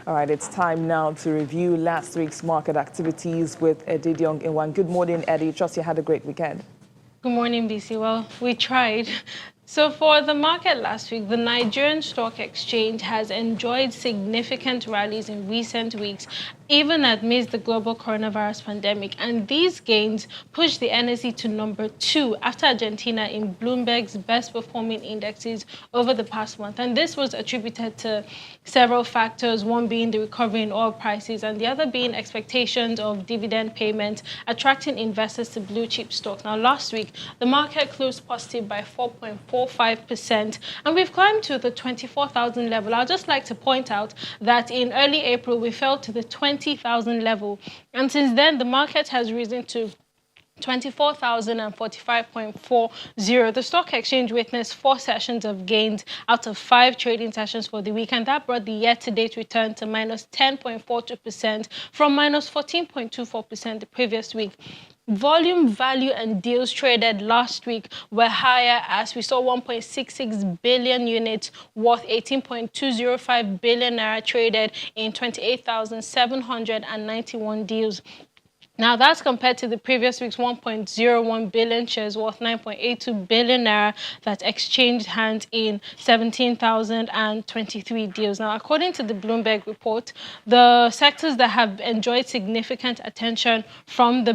All right, it's time now to review last week's market activities with Eddie Diong Inwan. Good morning, Eddie. Trust you had a great weekend. Good morning, BC. Well, we tried. So for the market last week, the Nigerian Stock Exchange has enjoyed significant rallies in recent weeks, even amidst the global coronavirus pandemic. And these gains pushed the NSE to number 2 after Argentina in Bloomberg's best performing indexes over the past month. And this was attributed to several factors, one being the recovery in oil prices and the other being expectations of dividend payments, attracting investors to blue chip stocks. Now, last week, the market closed positive by 4.45%, and we've climbed to the 24,000 level. I'd just like to point out that in early April, we fell to the 20,000 level, and since then, the market has risen to 24,045.40. The stock exchange witnessed 4 sessions of gains out of 5 trading sessions for the week, and that brought the year-to-date return to minus 10.42% from minus 14.24% the previous week. Volume, value, and deals traded last week were higher as we saw 1.66 billion units worth 18.205 billion naira traded in 28,791 deals. Now, that's compared to the previous week's 1.01 billion shares worth 9.82 billion naira that exchanged hands in 17,023 deals. Now, according to the Bloomberg report, the sectors that have enjoyed significant attention from the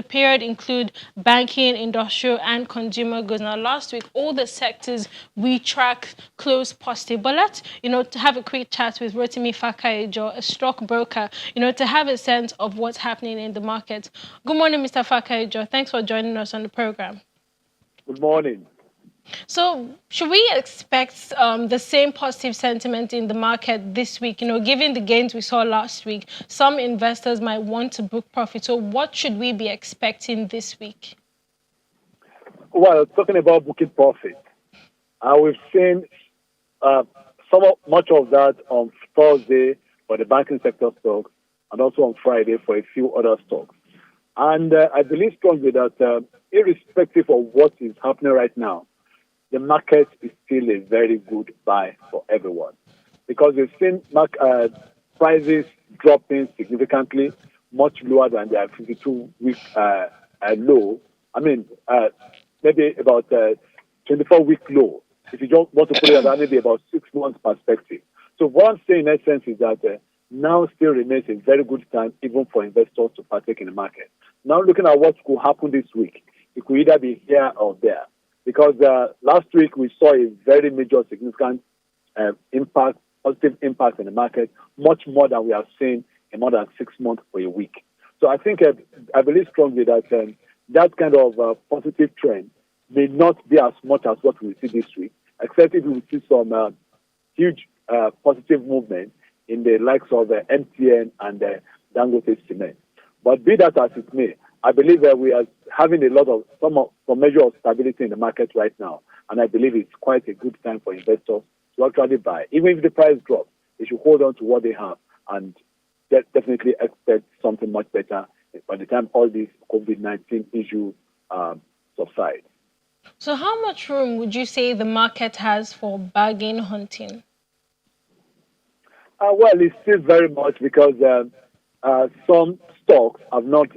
period include banking, industrial, and consumer goods. Now, last week, all the sectors we track closed positive. But let's, to have a quick chat with Rotimi Fakayejo, a stockbroker, to have a sense of what's happening in the market. Good morning, Mr. Fakayejo. Thanks for joining us on the program. Good morning. So, should we expect the same positive sentiment in the market this week? Given the gains we saw last week, some investors might want to book profit. So, what should we be expecting this week? Well, talking about booking profit, we've seen much of that on Thursday for the banking sector stocks, and also on Friday for a few other stocks. And I believe strongly that irrespective of what is happening right now, the market is still a very good buy for everyone. Because we've seen prices dropping significantly, much lower than their 52-week low. I mean, maybe about 24-week low. If you don't want to put it at maybe about 6 months perspective. So what I'm saying in essence is that now still remains a very good time even for investors to partake in the market. Now looking at what could happen this week, it could either be here or there. Because last week we saw a very major significant positive impact in the market, much more than we have seen in more than 6 months for a week. So I think I believe strongly that that kind of positive trend may not be as much as what we see this week, except if we see some huge positive movement in the likes of MTN and Dangote Cement. But be that as it may, I believe that we are having some measure of stability in the market right now, and I believe it's quite a good time for investors to actually buy. Even if the price drops, they should hold on to what they have and definitely expect something much better by the time all these COVID-19 issues subside. So how much room would you say the market has for bargain hunting? Well, it's still very much because some stocks have not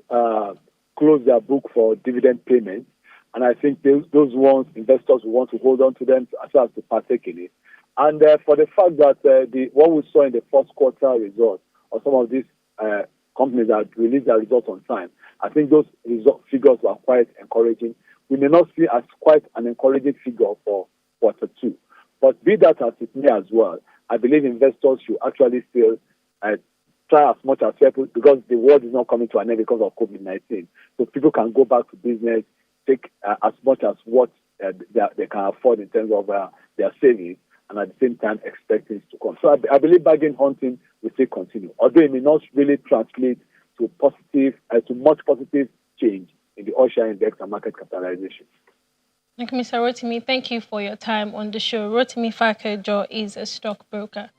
closed their book for dividend payments. And I think those ones, investors will want to hold on to them as well as to partake in it. And for the fact that what we saw in the first quarter results of some of these companies that released their results on time, I think those figures were quite encouraging. We may not see as quite an encouraging figure for quarter 2. But be that as it may as well, I believe investors should actually still try as much as possible because the world is not coming to an end because of COVID-19. So people can go back to business, take as much as what they can afford in terms of their savings, and at the same time expect things to come. So I believe bargain hunting will still continue, although it may not really translate to much positive change in the oil share index and market capitalization. Thank you, Mr. Rotimi. Thank you for your time on the show. Rotimi Fakayejo is a stockbroker.